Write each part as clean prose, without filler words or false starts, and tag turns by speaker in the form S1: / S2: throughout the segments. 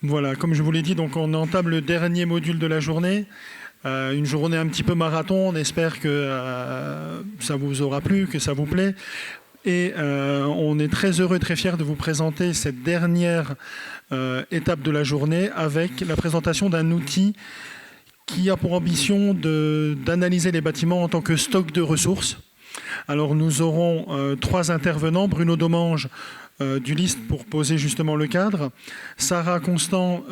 S1: Voilà, comme je vous l'ai dit, donc on entame le dernier module de la journée. Une journée un petit peu marathon. On espère que ça vous aura plu, que ça vous plaît. Et on est très heureux, très fiers de vous présenter cette dernière étape de la journée avec la présentation d'un outil qui a pour ambition d'analyser les bâtiments en tant que stock de ressources. Alors nous aurons 3 intervenants, Bruno Domange du LIST pour poser justement le cadre, Sarah Constant,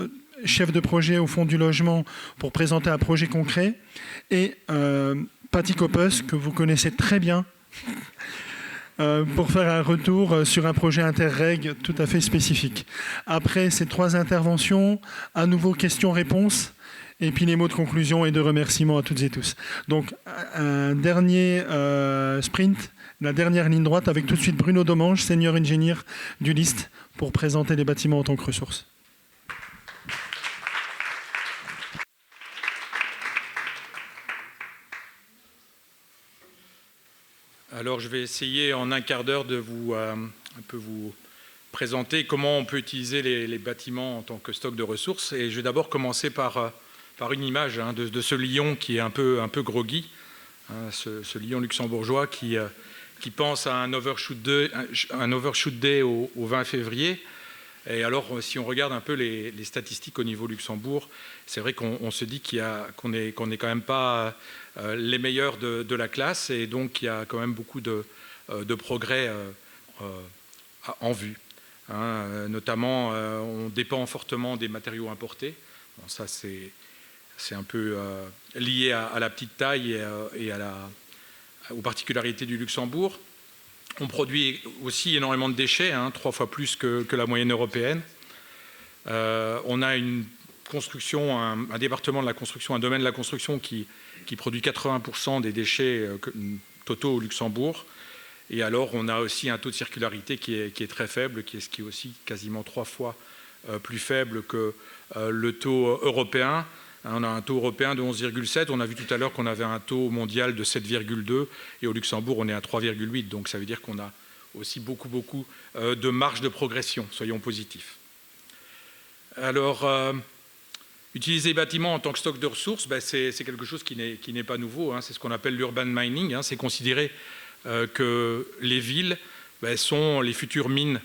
S1: chef de projet au Fonds du logement pour présenter un projet concret, et Patty Coppus, que vous connaissez très bien, pour faire un retour sur un projet Interreg tout à fait spécifique. Après ces 3 interventions, à nouveau questions-réponses, et puis les mots de conclusion et de remerciement à toutes et tous. Donc un dernier sprint, la dernière ligne droite, avec tout de suite Bruno Domange, senior engineer du LIST, pour présenter les bâtiments en tant que ressources.
S2: Alors je vais essayer en un quart d'heure de vous présenter comment on peut utiliser les bâtiments en tant que stock de ressources. Et je vais d'abord commencer par une image de ce lion qui est un peu groggy, ce lion luxembourgeois qui pense à un overshoot day au 20 février. Et alors, si on regarde un peu les statistiques au niveau Luxembourg, c'est vrai qu'on se dit qu'on n'est quand même pas les meilleurs de la classe, et donc il y a quand même beaucoup de progrès en vue. Notamment, on dépend fortement des matériaux importés. Bon, ça, c'est un peu lié à la petite taille et aux particularités du Luxembourg. On produit aussi énormément de déchets, 3 fois plus que la moyenne européenne. On a une construction, un département de la construction, un domaine de la construction qui produit 80% des déchets totaux au Luxembourg. Et alors, on a aussi un taux de circularité qui est très faible, qui est aussi quasiment 3 fois plus faible que le taux européen. On a un taux européen de 11,7. On a vu tout à l'heure qu'on avait un taux mondial de 7,2. Et au Luxembourg, on est à 3,8. Donc ça veut dire qu'on a aussi beaucoup de marge de progression. Soyons positifs. Alors, utiliser les bâtiments en tant que stock de ressources, c'est quelque chose qui n'est pas nouveau. C'est ce qu'on appelle l'urban mining. C'est considérer que les villes sont les futures mines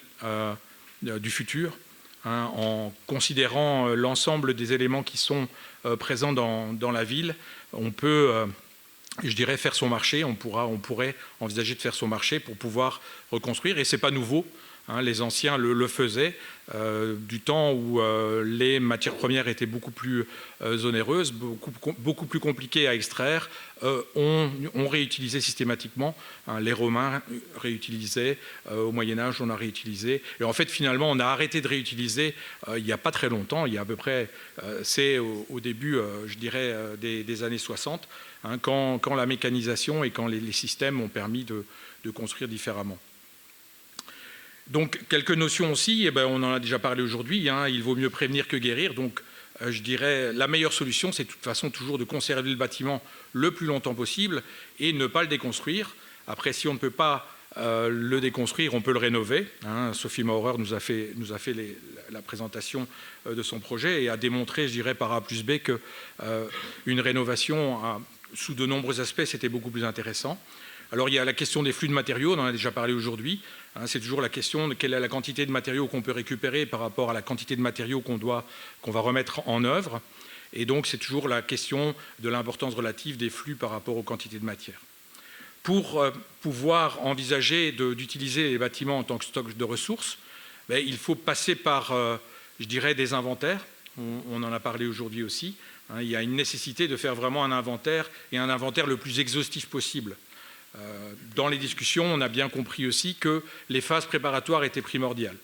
S2: du futur. En considérant l'ensemble des éléments qui sont présents dans la ville, on peut, je dirais, faire son marché. On pourrait envisager de faire son marché pour pouvoir reconstruire. Et ce n'est pas nouveau. Les anciens le faisaient du temps où les matières premières étaient beaucoup plus onéreuses, beaucoup plus compliquées à extraire. On réutilisait systématiquement. Les Romains réutilisaient, au Moyen-Âge on a réutilisé. Et en fait finalement on a arrêté de réutiliser il n'y a pas très longtemps, il y a à peu près, c'est au début je dirais des années 60, quand la mécanisation et quand les systèmes ont permis de construire différemment. Donc, quelques notions aussi, on en a déjà parlé aujourd'hui, il vaut mieux prévenir que guérir. Donc, je dirais, la meilleure solution, c'est de toute façon toujours de conserver le bâtiment le plus longtemps possible et ne pas le déconstruire. Après, si on ne peut pas le déconstruire, on peut le rénover. Sophie Maurer nous a fait la présentation de son projet et a démontré, je dirais, par A plus B qu'une rénovation, sous de nombreux aspects, c'était beaucoup plus intéressant. Alors, il y a la question des flux de matériaux, on en a déjà parlé aujourd'hui. C'est toujours la question de quelle est la quantité de matériaux qu'on peut récupérer par rapport à la quantité de matériaux qu'on va remettre en œuvre. Et donc, c'est toujours la question de l'importance relative des flux par rapport aux quantités de matière. Pour pouvoir envisager d'utiliser les bâtiments en tant que stock de ressources, il faut passer par, je dirais, des inventaires. On en a parlé aujourd'hui aussi. Il y a une nécessité de faire vraiment un inventaire, et un inventaire le plus exhaustif possible. Dans les discussions, on a bien compris aussi que les phases préparatoires étaient primordiales.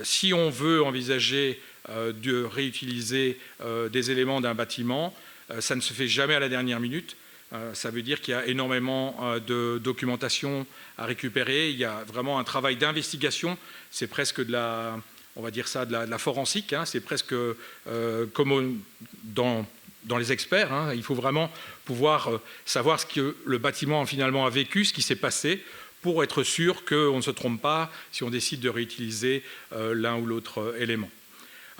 S2: Si on veut envisager de réutiliser des éléments d'un bâtiment, ça ne se fait jamais à la dernière minute. Ça veut dire qu'il y a énormément de documentation à récupérer. Il y a vraiment un travail d'investigation. C'est presque on va dire ça, de la forensique. C'est presque comme dans les experts. Il faut vraiment pouvoir savoir ce que le bâtiment finalement a vécu, ce qui s'est passé, pour être sûr qu'on ne se trompe pas si on décide de réutiliser l'un ou l'autre élément.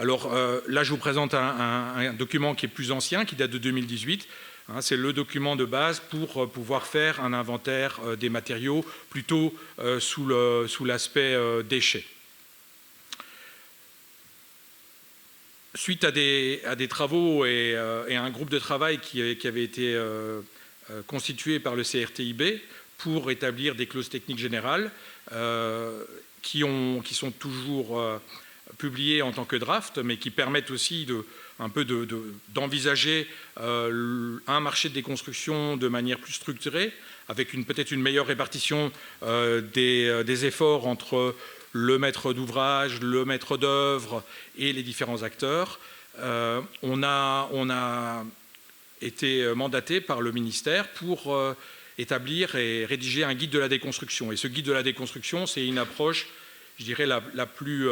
S2: Alors là, je vous présente un document qui est plus ancien, qui date de 2018. C'est le document de base pour pouvoir faire un inventaire des matériaux, plutôt sous l'aspect déchets. Suite à des travaux et un groupe de travail qui avait été constitué par le CRTIB pour établir des clauses techniques générales qui sont toujours publiées en tant que draft, mais qui permettent aussi d'envisager un marché de déconstruction de manière plus structurée, avec peut-être une meilleure répartition des efforts entre le maître d'ouvrage, le maître d'œuvre et les différents acteurs. On a été mandaté par le ministère pour établir et rédiger un guide de la déconstruction. Et ce guide de la déconstruction, c'est une approche, je dirais, la plus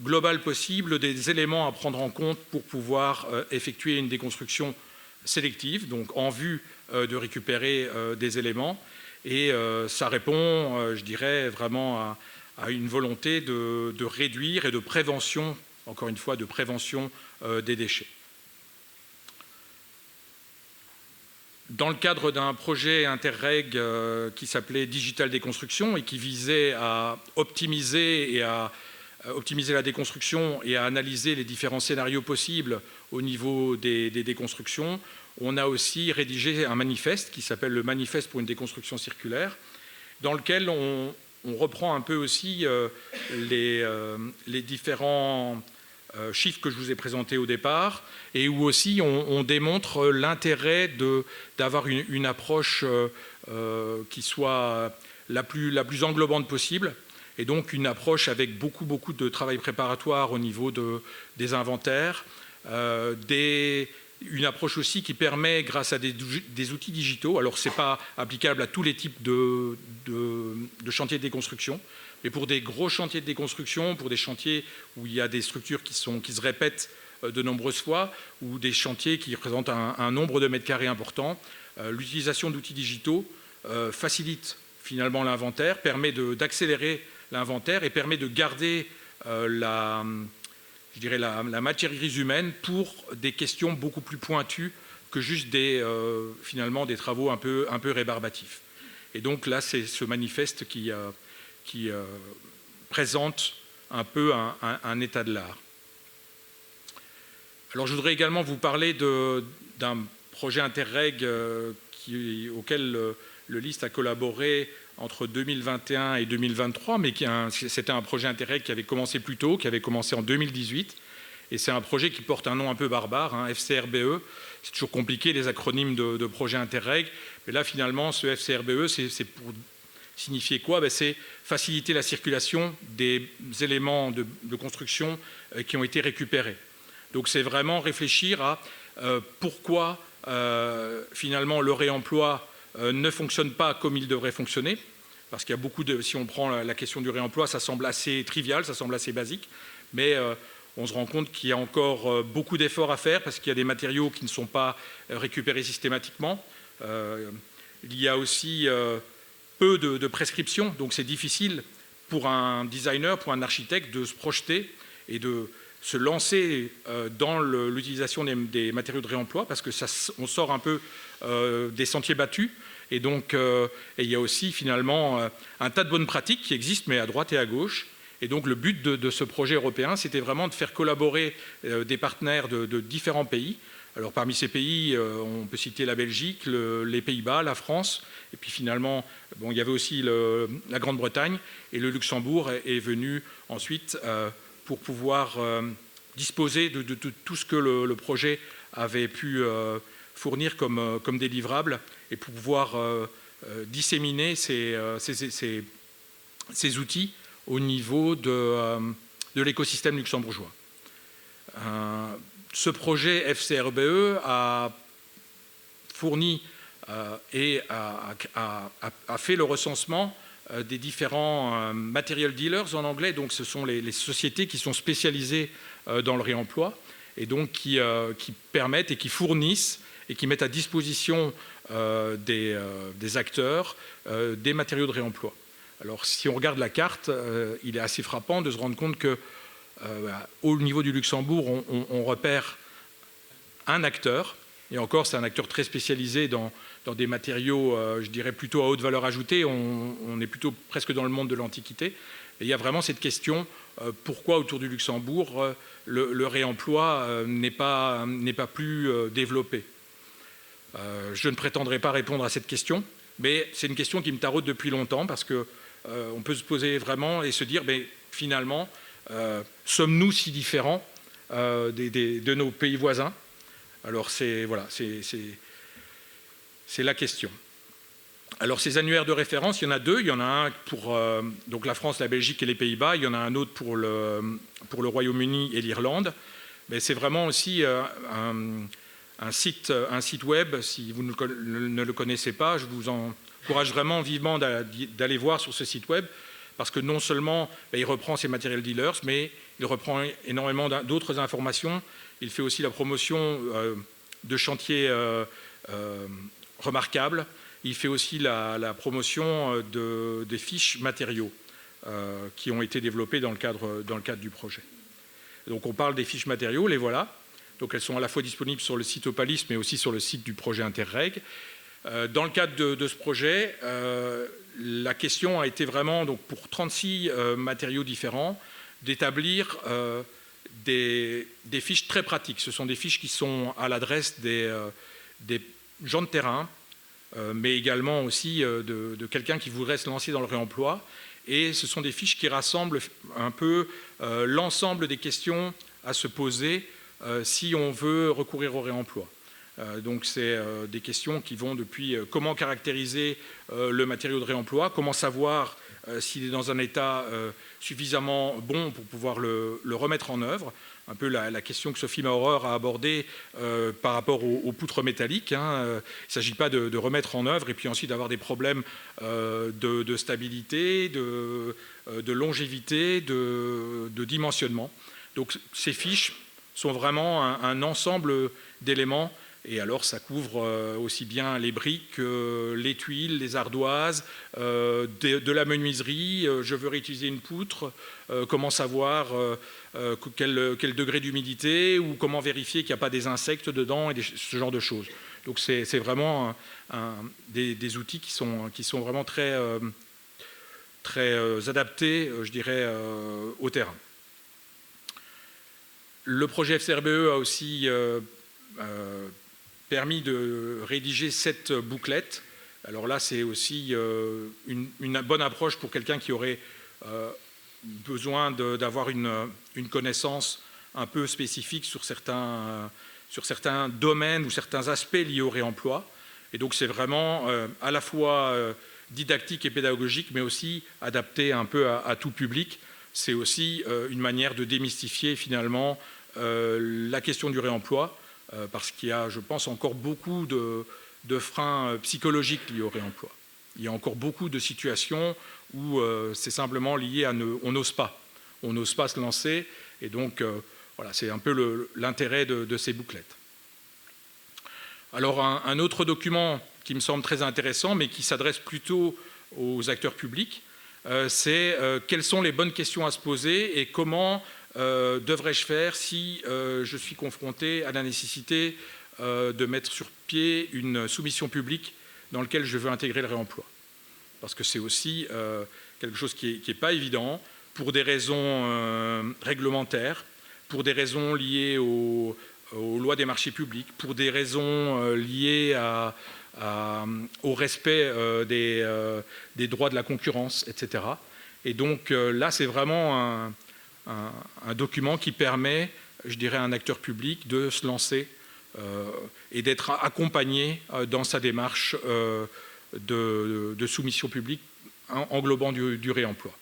S2: globale possible des éléments à prendre en compte pour pouvoir effectuer une déconstruction sélective, donc en vue de récupérer des éléments. Et ça répond, je dirais, vraiment à une volonté de réduire et de prévention, encore une fois, de prévention des déchets. Dans le cadre d'un projet Interreg qui s'appelait Digital Déconstruction et qui visait à optimiser la déconstruction et à analyser les différents scénarios possibles au niveau des déconstructions, on a aussi rédigé un manifeste qui s'appelle le Manifeste pour une déconstruction circulaire, dans lequel on reprend un peu aussi les différents chiffres que je vous ai présentés au départ, et où aussi on démontre l'intérêt d'avoir une approche qui soit la plus englobante possible, et donc une approche avec beaucoup de travail préparatoire au niveau des inventaires, une approche aussi qui permet, grâce à des outils digitaux, alors ce n'est pas applicable à tous les types de chantiers de déconstruction, mais pour des gros chantiers de déconstruction, pour des chantiers où il y a des structures qui se répètent de nombreuses fois, ou des chantiers qui représentent un nombre de mètres carrés important, l'utilisation d'outils digitaux facilite finalement l'inventaire, permet d'accélérer l'inventaire et permet de garder la matière grise humaine pour des questions beaucoup plus pointues que juste finalement des travaux un peu rébarbatifs. Et donc là, c'est ce manifeste qui présente un peu un état de l'art. Alors je voudrais également vous parler d'un projet Interreg auquel le LIST a collaboré entre 2021 et 2023, mais c'était un projet Interreg qui avait commencé plus tôt, qui avait commencé en 2018. Et c'est un projet qui porte un nom un peu barbare, FCRBE. C'est toujours compliqué, les acronymes de projet Interreg. Mais là, finalement, ce FCRBE, c'est pour signifier quoi? C'est faciliter la circulation des éléments de construction qui ont été récupérés. Donc c'est vraiment réfléchir à pourquoi finalement le réemploi ne fonctionne pas comme il devrait fonctionner. Parce qu'il y a si on prend la question du réemploi, ça semble assez trivial, ça semble assez basique. Mais on se rend compte qu'il y a encore beaucoup d'efforts à faire parce qu'il y a des matériaux qui ne sont pas récupérés systématiquement. Il y a aussi peu de prescriptions, donc c'est difficile pour un designer, pour un architecte de se projeter et de se lancer dans l'utilisation des matériaux de réemploi parce que on sort un peu des sentiers battus. Et donc, il y a aussi finalement un tas de bonnes pratiques qui existent, mais à droite et à gauche. Et donc, le but de ce projet européen, c'était vraiment de faire collaborer des partenaires de différents pays. Alors, parmi ces pays, on peut citer la Belgique, les Pays-Bas, la France. Et puis finalement, il y avait aussi la Grande-Bretagne. Et le Luxembourg est venu ensuite pour pouvoir disposer de tout ce que le projet avait pu fournir comme délivrable et pour pouvoir disséminer ces outils au niveau de l'écosystème luxembourgeois. Ce projet FCRBE a fourni et a fait le recensement des différents material dealers en anglais, donc ce sont les sociétés qui sont spécialisées dans le réemploi et donc qui permettent et qui fournissent et qui mettent à disposition des acteurs des matériaux de réemploi. Alors si on regarde la carte, il est assez frappant de se rendre compte que au niveau du Luxembourg, on repère un acteur, et encore c'est un acteur très spécialisé dans des matériaux, je dirais plutôt à haute valeur ajoutée, on est plutôt presque dans le monde de l'Antiquité, et il y a vraiment cette question, pourquoi autour du Luxembourg le réemploi n'est pas plus développé. Je ne prétendrai pas répondre à cette question, mais c'est une question qui me taraude depuis longtemps, parce qu'on peut se poser vraiment et se dire, mais finalement, sommes-nous si différents de nos pays voisins? Alors c'est la question. Alors ces annuaires de référence, il y en a deux. Il y en a un pour donc la France, la Belgique et les Pays-Bas. Il y en a un autre pour le Royaume-Uni et l'Irlande. Mais c'est vraiment aussi un site web. Si vous ne le connaissez pas, je vous encourage vraiment vivement d'aller voir sur ce site web, parce que non seulement il reprend ses matériel dealers, mais il reprend énormément d'autres informations. Il fait aussi la promotion de chantiers remarquables. Il fait aussi la promotion des fiches matériaux qui ont été développées dans le cadre du projet. Donc on parle des fiches matériaux, les voilà. Donc elles sont à la fois disponibles sur le site Opalis, mais aussi sur le site du projet Interreg. Dans le cadre de ce projet, la question a été vraiment, donc, pour 36 matériaux différents, d'établir des fiches très pratiques. Ce sont des fiches qui sont à l'adresse des gens de terrain, mais également aussi de quelqu'un qui voudrait se lancer dans le réemploi. Et ce sont des fiches qui rassemblent un peu l'ensemble des questions à se poser si on veut recourir au réemploi. Donc c'est des questions qui vont depuis comment caractériser le matériau de réemploi, comment savoir s'il est dans un état suffisamment bon pour pouvoir le remettre en œuvre. Un peu la question que Sophie Maurer a abordée par rapport aux poutres métalliques. Il ne s'agit pas de remettre en œuvre et puis ensuite d'avoir des problèmes de stabilité, de longévité, de dimensionnement. Donc ces fiches sont vraiment un ensemble d'éléments. Et alors, ça couvre aussi bien les briques, les tuiles, les ardoises, de la menuiserie. Je veux réutiliser une poutre. Comment savoir quel degré d'humidité ou comment vérifier qu'il n'y a pas des insectes dedans et ce genre de choses. Donc, c'est vraiment des outils qui sont vraiment très adaptés, je dirais, au terrain. Le projet FCRBE a aussi permis de rédiger 7 bouclettes. Alors là, c'est aussi une bonne approche pour quelqu'un qui aurait besoin d'avoir une connaissance un peu spécifique sur certains domaines ou certains aspects liés au réemploi. Et donc c'est vraiment à la fois didactique et pédagogique, mais aussi adapté un peu à tout public. C'est aussi une manière de démystifier finalement la question du réemploi, parce qu'il y a, je pense, encore beaucoup de freins psychologiques liés au réemploi. Il y a encore beaucoup de situations où c'est simplement lié à on n'ose pas. On n'ose pas se lancer, et donc voilà, c'est un peu l'intérêt de ces bouclettes. Alors un autre document qui me semble très intéressant, mais qui s'adresse plutôt aux acteurs publics, c'est quelles sont les bonnes questions à se poser et comment devrais-je faire si je suis confronté à la nécessité de mettre sur pied une soumission publique dans laquelle je veux intégrer le réemploi. Parce que c'est aussi quelque chose qui n'est pas évident pour des raisons réglementaires, pour des raisons liées aux lois des marchés publics, pour des raisons liées au respect des droits de la concurrence, etc. Et donc là, c'est vraiment un document qui permet, je dirais, à un acteur public de se lancer et d'être accompagné dans sa démarche de soumission publique englobant du réemploi.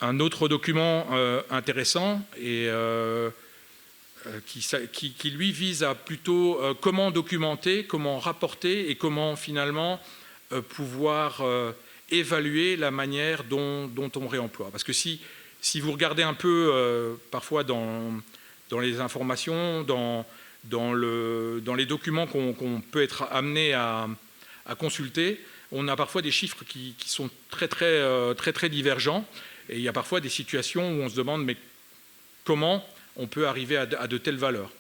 S2: Un autre document intéressant et qui lui vise à plutôt comment documenter, comment rapporter et comment finalement pouvoir évaluer la manière dont on réemploie. Parce que si vous regardez un peu parfois dans les informations, dans les documents qu'on peut être amené à consulter, on a parfois des chiffres qui sont très divergents. Et il y a parfois des situations où on se demande mais comment on peut arriver à de telles valeurs.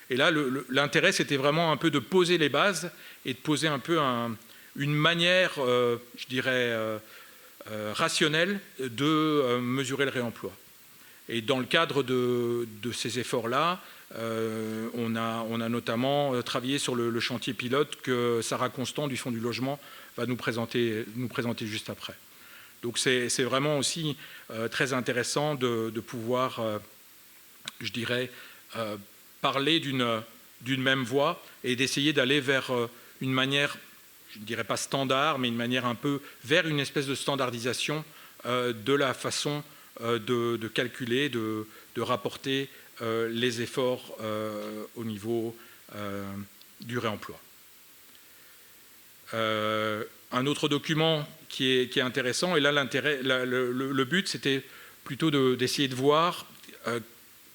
S2: Et là, l'intérêt, c'était vraiment un peu de poser les bases et de poser un peu une manière, je dirais, rationnelle de mesurer le réemploi. Et dans le cadre de ces efforts-là, on a notamment travaillé sur le chantier pilote que Sarah Constant du Fonds du Logement va nous présenter juste après. Donc c'est vraiment aussi très intéressant de pouvoir, je dirais, parler d'une même voie et d'essayer d'aller vers une manière, je ne dirais pas standard, mais une manière un peu vers une espèce de standardisation de la façon de calculer, de rapporter les efforts au niveau du réemploi. Un autre document qui est intéressant, et là le but c'était plutôt d'essayer de voir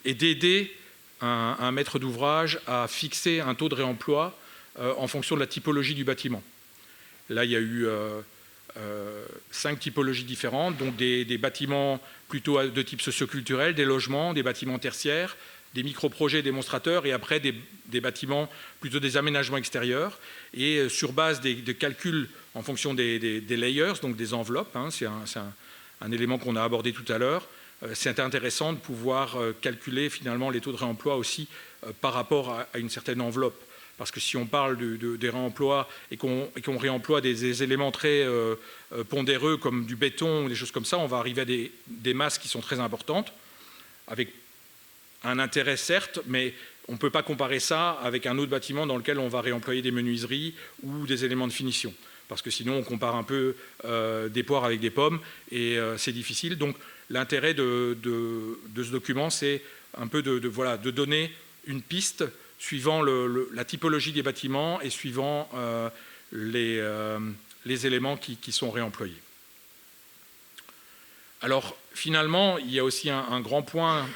S2: et d'aider un maître d'ouvrage à fixer un taux de réemploi en fonction de la typologie du bâtiment. Là il y a eu 5 typologies différentes, donc des bâtiments plutôt de type socioculturel, des logements, des bâtiments tertiaires, des micro-projets démonstrateurs et après des bâtiments plutôt des aménagements extérieurs. Et sur base des calculs en fonction des layers, donc des enveloppes, hein, c'est un élément qu'on a abordé tout à l'heure, c'est intéressant de pouvoir calculer finalement les taux de réemploi aussi par rapport à une certaine enveloppe. Parce que si on parle des réemplois et qu'on réemploie des éléments très pondéreux comme du béton ou des choses comme ça, on va arriver à des masses qui sont très importantes, avec un intérêt certes, mais on ne peut pas comparer ça avec un autre bâtiment dans lequel on va réemployer des menuiseries ou des éléments de finition. Parce que sinon on compare un peu des poires avec des pommes et c'est difficile. Donc l'intérêt de ce document, c'est un peu de donner une piste suivant la typologie des bâtiments et suivant les éléments qui sont réemployés. Alors finalement, il y a aussi un grand point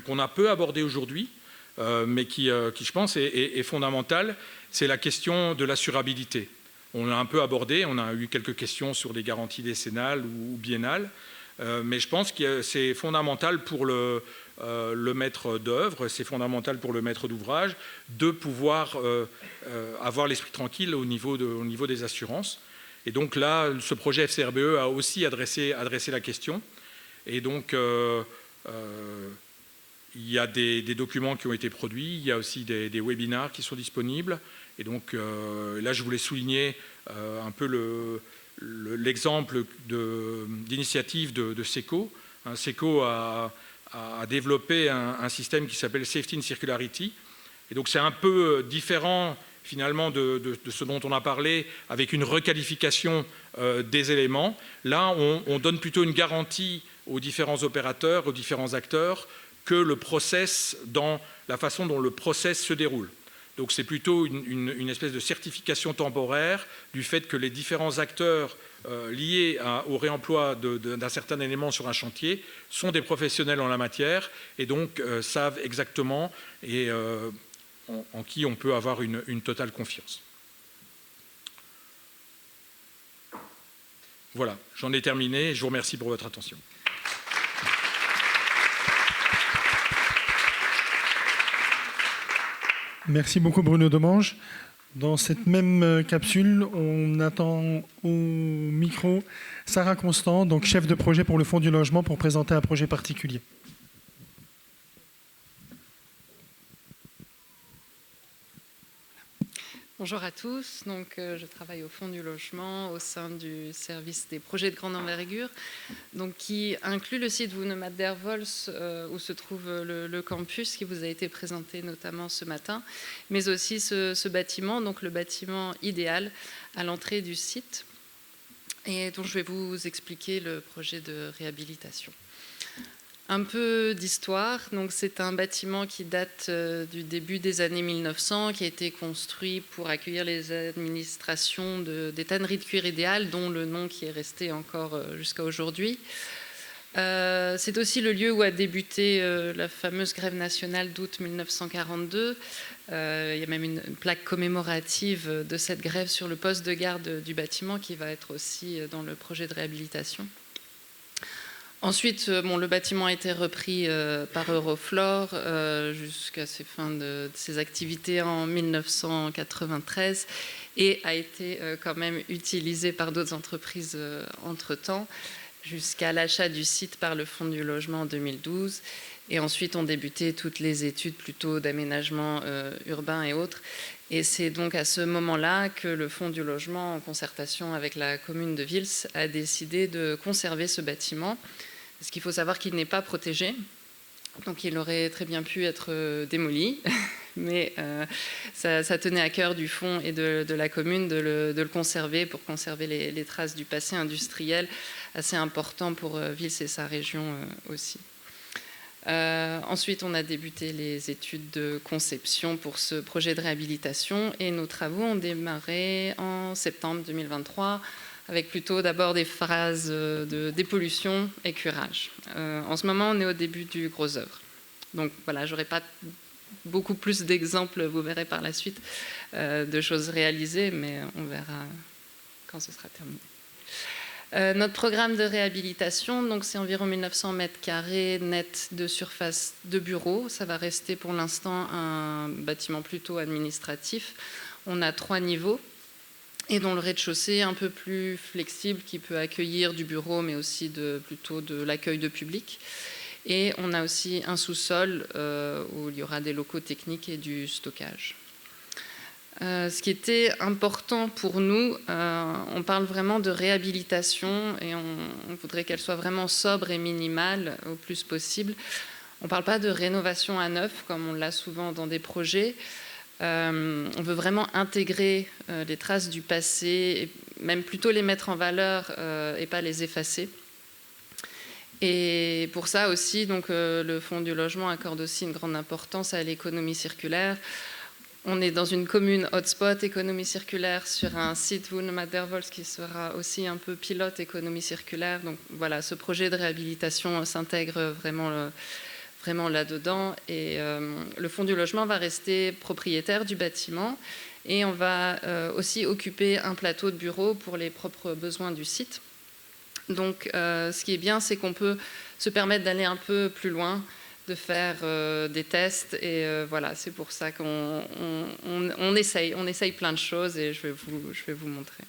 S2: qu'on a peu abordé aujourd'hui, mais qui, je pense, est fondamental, c'est la question de l'assurabilité. On l'a un peu abordé, on a eu quelques questions sur les garanties décennales ou biennales, mais je pense que c'est fondamental pour le maître d'œuvre, c'est fondamental pour le maître d'ouvrage de pouvoir avoir l'esprit tranquille au niveau des assurances. Et donc là, ce projet FCRBE a aussi adressé la question. Et donc, il y a des documents qui ont été produits, il y a aussi des webinars qui sont disponibles. Et donc là, je voulais souligner un peu l'exemple d'initiative de SECO. SECO a développé un système qui s'appelle Safety and Circularity. Et donc c'est un peu différent finalement de ce dont on a parlé, avec une requalification des éléments. Là, on donne plutôt une garantie aux différents opérateurs, aux différents acteurs, que le process, dans la façon dont le process se déroule. Donc c'est plutôt une espèce de certification temporaire du fait que les différents acteurs liés au réemploi d'un certain élément sur un chantier sont des professionnels en la matière et donc savent exactement et en qui on peut avoir une totale confiance. Voilà, j'en ai terminé. Je vous remercie pour votre attention.
S1: Merci beaucoup Bruno Domange. Dans cette même capsule, on attend au micro Sarah Constant, donc chef de projet pour le Fonds du Logement, pour présenter un projet particulier.
S3: Bonjour à tous, donc, je travaille au Fonds du Logement au sein du service des projets de grande envergure, donc, qui inclut le site Wounemat der Vals où se trouve le campus qui vous a été présenté notamment ce matin, mais aussi ce bâtiment, donc le bâtiment idéal à l'entrée du site, et dont je vais vous expliquer le projet de réhabilitation. Un peu d'histoire, donc c'est un bâtiment qui date du début des années 1900, qui a été construit pour accueillir les administrations des tanneries de cuir idéal, dont le nom qui est resté encore jusqu'à aujourd'hui. C'est aussi le lieu où a débuté la fameuse grève nationale d'août 1942. Il y a même une plaque commémorative de cette grève sur le poste de garde du bâtiment qui va être aussi dans le projet de réhabilitation. Ensuite, le bâtiment a été repris par Euroflor jusqu'à ses fins de ses activités en 1993 et a été quand même utilisé par d'autres entreprises entre-temps, jusqu'à l'achat du site par le Fonds du logement en 2012. Et ensuite ont débuté toutes les études plutôt d'aménagement urbain et autres. Et c'est donc à ce moment-là que le Fonds du logement, en concertation avec la commune de Vils, a décidé de conserver ce bâtiment. Parce qu'il faut savoir qu'il n'est pas protégé. Donc il aurait très bien pu être démoli. Mais ça tenait à cœur du Fonds et de la commune de le conserver pour conserver les traces du passé industriel assez important pour Vils et sa région aussi. Ensuite, on a débuté les études de conception pour ce projet de réhabilitation et nos travaux ont démarré en septembre 2023 avec plutôt d'abord des phases de dépollution et curage. En ce moment, on est au début du gros œuvre. Donc voilà, j'aurai pas beaucoup plus d'exemples, vous verrez par la suite, de choses réalisées, mais on verra quand ce sera terminé. Notre programme de réhabilitation, donc c'est environ 1900 mètres carrés net de surface de bureaux. Ça va rester pour l'instant un bâtiment plutôt administratif. On a 3 niveaux et dont le rez-de-chaussée un peu plus flexible qui peut accueillir du bureau mais aussi plutôt de l'accueil de public. Et on a aussi un sous-sol où il y aura des locaux techniques et du stockage. Ce qui était important pour nous, on parle vraiment de réhabilitation et on voudrait qu'elle soit vraiment sobre et minimale au plus possible. On ne parle pas de rénovation à neuf comme on l'a souvent dans des projets. On veut vraiment intégrer les traces du passé, et même plutôt les mettre en valeur et pas les effacer. Et pour ça aussi, donc, le Fonds du logement accorde aussi une grande importance à l'économie circulaire. On est dans une commune hotspot économie circulaire sur un site Woerner-Maedervols qui sera aussi un peu pilote économie circulaire. Donc voilà, ce projet de réhabilitation s'intègre vraiment là-dedans. Et le Fonds du logement va rester propriétaire du bâtiment et on va aussi occuper un plateau de bureaux pour les propres besoins du site. Donc ce qui est bien, c'est qu'on peut se permettre d'aller un peu plus loin, de faire des tests et voilà, c'est pour ça qu'on essaye plein de choses et je vais vous montrer.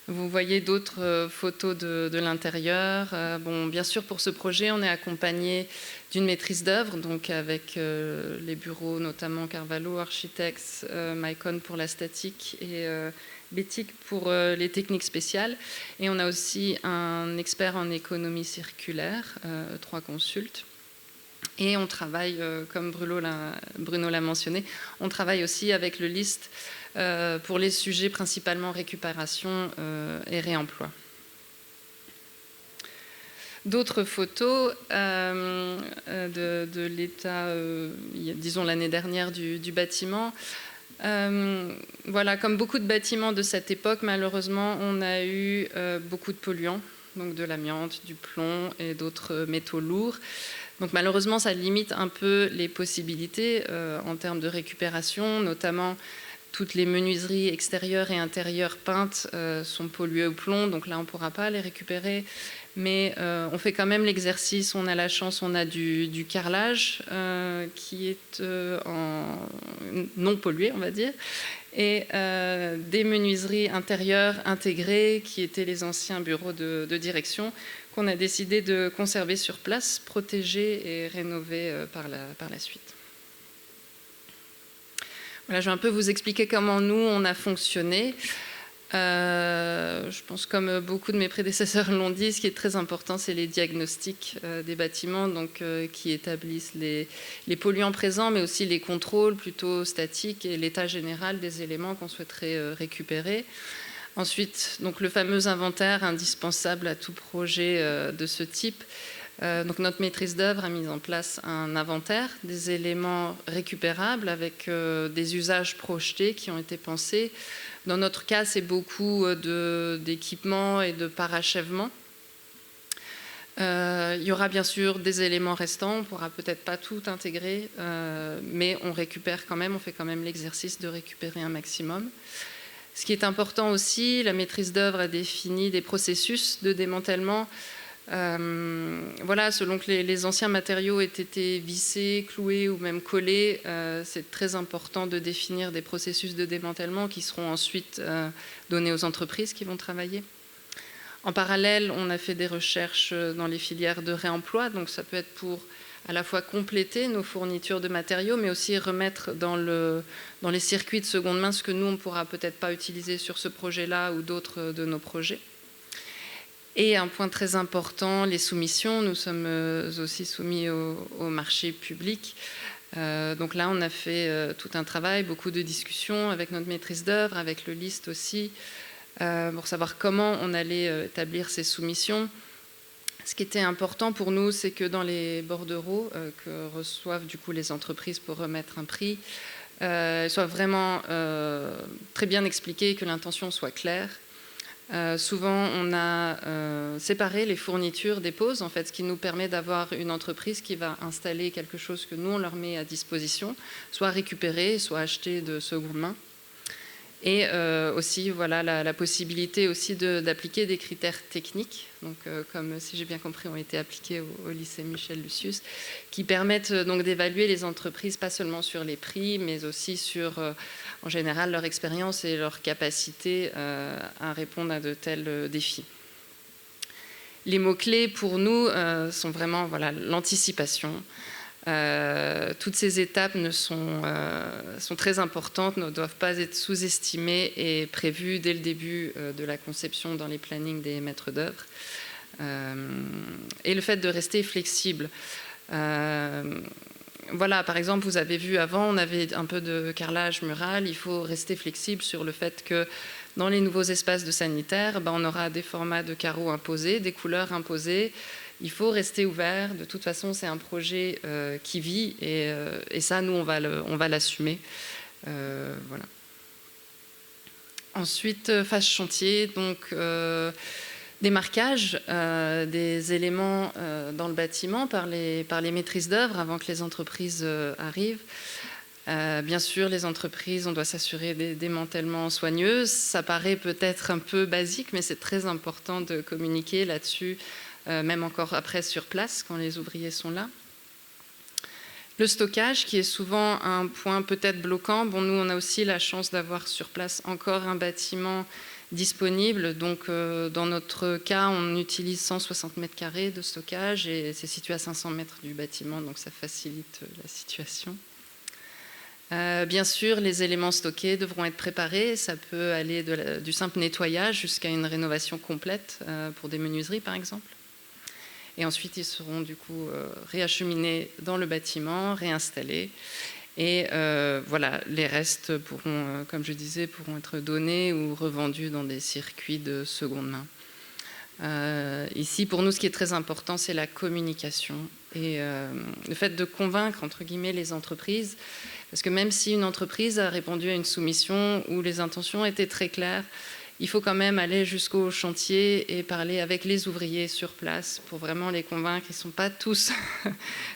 S3: Vous voyez d'autres photos de l'intérieur. Bon, bien sûr, pour ce projet, on est accompagné d'une maîtrise d'œuvre, donc avec les bureaux, notamment Carvalho Architects, Mycon pour la statique et Bétique pour les techniques spéciales. Et on a aussi un expert en économie circulaire, 3 consultes. Et on travaille, comme Bruno l'a mentionné, on travaille aussi avec le LIST pour les sujets principalement récupération et réemploi. D'autres photos de l'état, disons l'année dernière, du bâtiment. Voilà, comme beaucoup de bâtiments de cette époque, malheureusement, on a eu beaucoup de polluants, donc de l'amiante, du plomb et d'autres métaux lourds. Donc malheureusement, ça limite un peu les possibilités en termes de récupération, notamment toutes les menuiseries extérieures et intérieures peintes sont polluées au plomb, donc là on ne pourra pas les récupérer. Mais on fait quand même l'exercice, on a la chance, on a du carrelage qui est non pollué, on va dire, et des menuiseries intérieures intégrées qui étaient les anciens bureaux de direction qu'on a décidé de conserver sur place, protéger et rénover par la suite. Voilà, je vais un peu vous expliquer comment nous, on a fonctionné. Je pense comme beaucoup de mes prédécesseurs l'ont dit, ce qui est très important, c'est les diagnostics des bâtiments, donc, qui établissent les polluants présents, mais aussi les contrôles plutôt statiques et l'état général des éléments qu'on souhaiterait récupérer. Ensuite, donc, le fameux inventaire indispensable à tout projet de ce type. Donc notre maîtrise d'œuvre a mis en place un inventaire des éléments récupérables avec des usages projetés qui ont été pensés. Dans notre cas, c'est beaucoup d'équipements et de parachèvements. Il y aura bien sûr des éléments restants, on ne pourra peut-être pas tout intégrer, mais on récupère quand même, on fait quand même l'exercice de récupérer un maximum. Ce qui est important aussi, la maîtrise d'œuvre a défini des processus de démantèlement. Voilà, selon que les anciens matériaux aient été vissés, cloués ou même collés, c'est très important de définir des processus de démantèlement qui seront ensuite donnés aux entreprises qui vont travailler. En parallèle, on a fait des recherches dans les filières de réemploi, donc ça peut être pour à la fois compléter nos fournitures de matériaux, mais aussi remettre dans les circuits de seconde main ce que nous, on ne pourra peut-être pas utiliser sur ce projet-là ou d'autres de nos projets. Et un point très important, les soumissions. Nous sommes aussi soumis au marché public. Donc là, on a fait tout un travail, beaucoup de discussions avec notre maîtrise d'œuvre, avec le LIST aussi, pour savoir comment on allait établir ces soumissions. Ce qui était important pour nous, c'est que dans les bordereaux que reçoivent du coup les entreprises pour remettre un prix, soit vraiment très bien expliqué, que l'intention soit claire. Souvent, on a séparé les fournitures des poses, en fait, ce qui nous permet d'avoir une entreprise qui va installer quelque chose que nous, on leur met à disposition, soit récupéré, soit acheté de seconde main. Et aussi, voilà, la possibilité aussi d'appliquer des critères techniques, donc, comme, si j'ai bien compris, ont été appliqués au lycée Michel Lucius, qui permettent donc d'évaluer les entreprises, pas seulement sur les prix, mais aussi sur, en général, leur expérience et leur capacité à répondre à de tels défis. Les mots-clés, pour nous, sont vraiment voilà, l'anticipation. Toutes ces étapes sont très importantes, ne doivent pas être sous-estimées et prévues dès le début de la conception dans les plannings des maîtres d'œuvre. Et le fait de rester flexible. Voilà, par exemple, vous avez vu avant, on avait un peu de carrelage mural. Il faut rester flexible sur le fait que dans les nouveaux espaces de sanitaire, on aura des formats de carreaux imposés, des couleurs imposées. Il faut rester ouvert. De toute façon, c'est un projet qui vit et ça, nous, on va l'assumer. Voilà. Ensuite, phase chantier, donc des marquages, des éléments dans le bâtiment par les maîtrises d'œuvre avant que les entreprises arrivent. Bien sûr, les entreprises, on doit s'assurer des démantèlements soigneux. Ça paraît peut-être un peu basique, mais c'est très important de communiquer là-dessus, même encore après sur place, quand les ouvriers sont là. Le stockage, qui est souvent un point peut-être bloquant. Bon, nous, on a aussi la chance d'avoir sur place encore un bâtiment disponible. Donc, dans notre cas, on utilise 160 mètres carrés de stockage et c'est situé à 500 mètres du bâtiment, donc ça facilite la situation. Bien sûr, les éléments stockés devront être préparés. Ça peut aller du simple nettoyage jusqu'à une rénovation complète pour des menuiseries, par exemple. Et ensuite, ils seront du coup réacheminés dans le bâtiment, réinstallés. Et voilà, les restes pourront, comme je disais, pourront être donnés ou revendus dans des circuits de seconde main. Ici, pour nous, ce qui est très important, c'est la communication et le fait de convaincre, entre guillemets, les entreprises. Parce que même si une entreprise a répondu à une soumission où les intentions étaient très claires, il faut quand même aller jusqu'au chantier et parler avec les ouvriers sur place pour vraiment les convaincre. Ils ne sont pas tous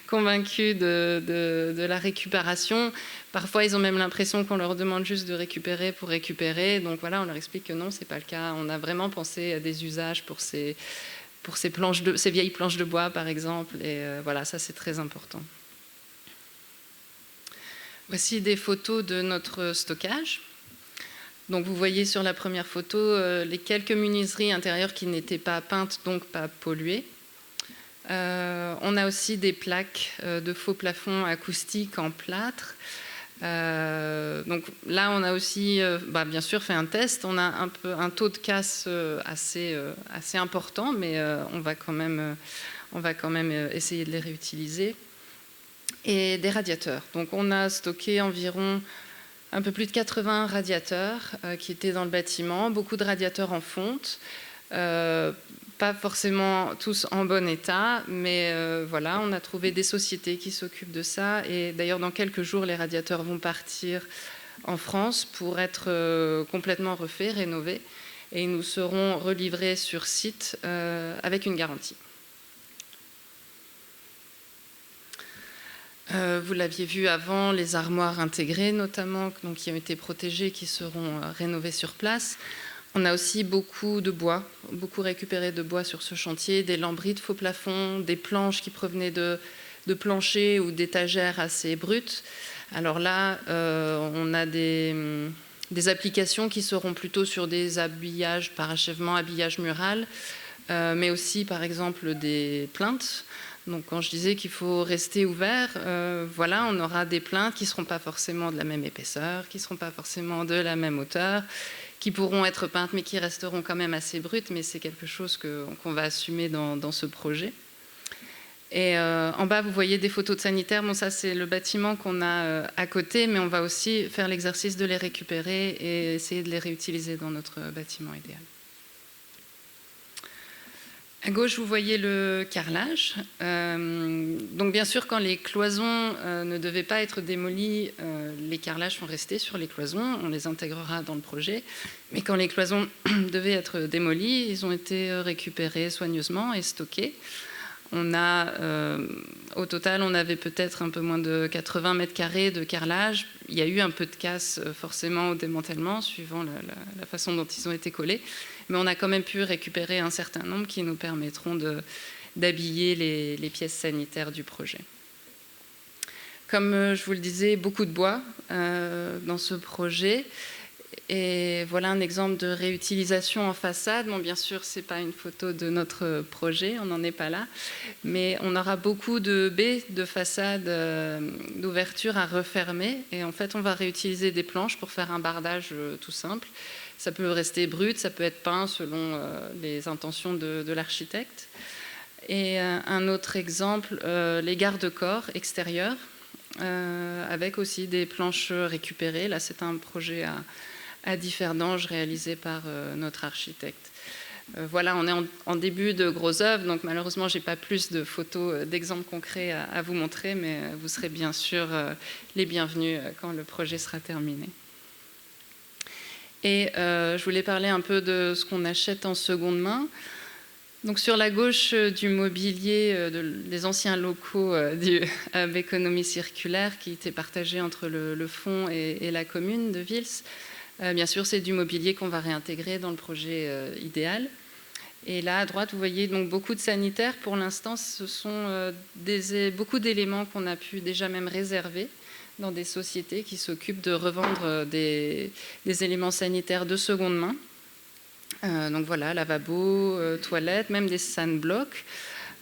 S3: convaincus de la récupération. Parfois, ils ont même l'impression qu'on leur demande juste de récupérer pour récupérer. Donc voilà, on leur explique que non, ce n'est pas le cas. On a vraiment pensé à des usages pour ces vieilles planches de bois, par exemple. Et voilà, ça, c'est très important. Voici des photos de notre stockage. Donc vous voyez sur la première photo les quelques menuiseries intérieures qui n'étaient pas peintes, donc pas polluées. On a aussi des plaques de faux plafonds acoustiques en plâtre. Donc là, on a aussi, bien sûr, fait un test. On a un taux de casse assez important, mais on va quand même essayer de les réutiliser. Et des radiateurs. Donc on a stocké environ un peu plus de 80 radiateurs qui étaient dans le bâtiment, beaucoup de radiateurs en fonte, pas forcément tous en bon état, mais voilà, on a trouvé des sociétés qui s'occupent de ça. Et d'ailleurs, dans quelques jours, les radiateurs vont partir en France pour être complètement refaits, rénovés, et ils nous seront relivrés sur site avec une garantie. Vous l'aviez vu avant, les armoires intégrées notamment, donc, qui ont été protégées, qui seront rénovées sur place. On a aussi beaucoup de bois, beaucoup récupéré de bois sur ce chantier, des lambris de faux plafond, des planches qui provenaient de planchers ou d'étagères assez brutes. Alors là, on a des applications qui seront plutôt sur des habillages parachèvement, habillage mural, mais aussi par exemple des plinthes. Donc quand je disais qu'il faut rester ouvert, voilà, on aura des plinthes qui ne seront pas forcément de la même épaisseur, qui ne seront pas forcément de la même hauteur, qui pourront être peintes mais qui resteront quand même assez brutes, mais c'est quelque chose qu'on va assumer dans ce projet. Et en bas, vous voyez des photos de sanitaires. Bon, ça, c'est le bâtiment qu'on a à côté, mais on va aussi faire l'exercice de les récupérer et essayer de les réutiliser dans notre bâtiment idéal. À gauche, vous voyez le carrelage. Donc, bien sûr, quand les cloisons ne devaient pas être démolies, les carrelages sont restés sur les cloisons. On les intégrera dans le projet. Mais quand les cloisons devaient être démolies, ils ont été récupérés soigneusement et stockés. On a, au total, on avait peut-être un peu moins de 80 mètres carrés de carrelage. Il y a eu un peu de casse forcément au démantèlement, suivant la façon dont ils ont été collés. Mais on a quand même pu récupérer un certain nombre qui nous permettront d'habiller les pièces sanitaires du projet. Comme je vous le disais, beaucoup de bois dans ce projet. Et voilà un exemple de réutilisation en façade. Bon, bien sûr, ce n'est pas une photo de notre projet, on n'en est pas là. Mais on aura beaucoup de baies de façade d'ouverture à refermer. Et en fait, on va réutiliser des planches pour faire un bardage tout simple. Ça peut rester brut, ça peut être peint selon les intentions de l'architecte. Et un autre exemple, les garde-corps extérieurs, avec aussi des planches récupérées. Là, c'est un projet à Differdange réalisé par notre architecte. Voilà, on est en début de gros œuvres, donc malheureusement, je n'ai pas plus de photos, d'exemples concrets à vous montrer, mais vous serez bien sûr les bienvenus quand le projet sera terminé. Et je voulais parler un peu de ce qu'on achète en seconde main. Donc sur la gauche du mobilier des anciens locaux du Hub Économie Circulaire qui étaient partagés entre le fonds et la commune de Vils. Bien sûr, c'est du mobilier qu'on va réintégrer dans le projet idéal. Et là, à droite, vous voyez donc beaucoup de sanitaires. Pour l'instant, ce sont beaucoup d'éléments qu'on a pu déjà même réserver dans des sociétés qui s'occupent de revendre des éléments sanitaires de seconde main. Donc voilà, lavabo, toilettes, même des sunblocks.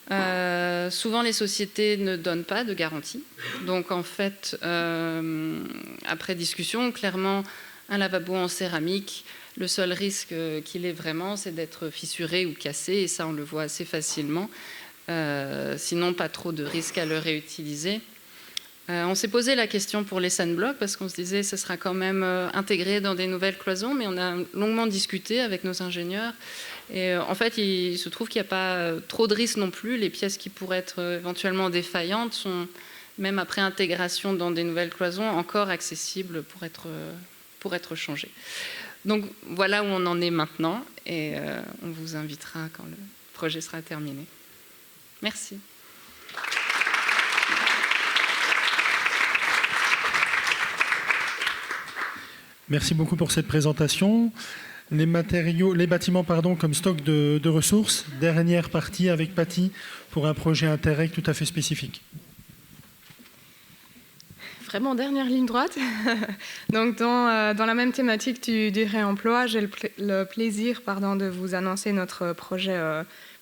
S3: Souvent, les sociétés ne donnent pas de garantie. Donc en fait, après discussion, clairement, un lavabo en céramique, le seul risque qu'il ait vraiment, c'est d'être fissuré ou cassé, et ça, on le voit assez facilement. Sinon, pas trop de risque à le réutiliser. On s'est posé la question pour les sunblocks parce qu'on se disait que ce sera quand même intégré dans des nouvelles cloisons, mais on a longuement discuté avec nos ingénieurs. Et en fait, il se trouve qu'il n'y a pas trop de risques non plus. Les pièces qui pourraient être éventuellement défaillantes sont, même après intégration dans des nouvelles cloisons, encore accessibles pour être changées. Donc voilà où on en est maintenant et on vous invitera quand le projet sera terminé. Merci.
S1: Merci beaucoup pour cette présentation. Les bâtiments comme stock de ressources. Dernière partie avec Patty pour un projet Interreg tout à fait spécifique.
S4: Vraiment dernière ligne droite. Donc dans la même thématique du réemploi, j'ai le plaisir de vous annoncer notre projet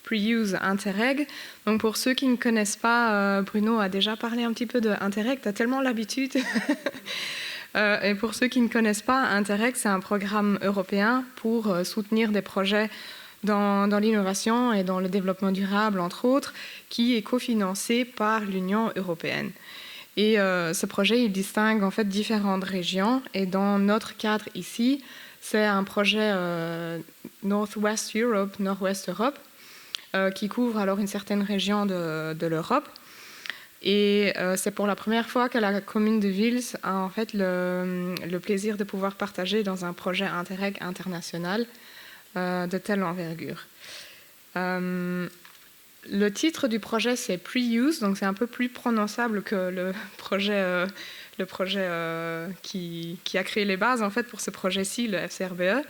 S4: Pre-Use Interreg. Donc pour ceux qui ne connaissent pas, Bruno a déjà parlé un petit peu de Interreg, tu as tellement l'habitude. Et pour ceux qui ne connaissent pas, Interreg, c'est un programme européen pour soutenir des projets dans l'innovation et dans le développement durable, entre autres, qui est cofinancé par l'Union européenne. Et ce projet, il distingue en fait différentes régions. Et dans notre cadre ici, c'est un projet Northwest Europe, Nord-Ouest Europe, qui couvre alors une certaine région de l'Europe. Et c'est pour la première fois que la commune de Vils a en fait le plaisir de pouvoir partager dans un projet Interreg international de telle envergure. Le titre du projet, c'est Pre-Use, donc c'est un peu plus prononçable que le projet qui a créé les bases en fait, pour ce projet-ci, le FCRBE.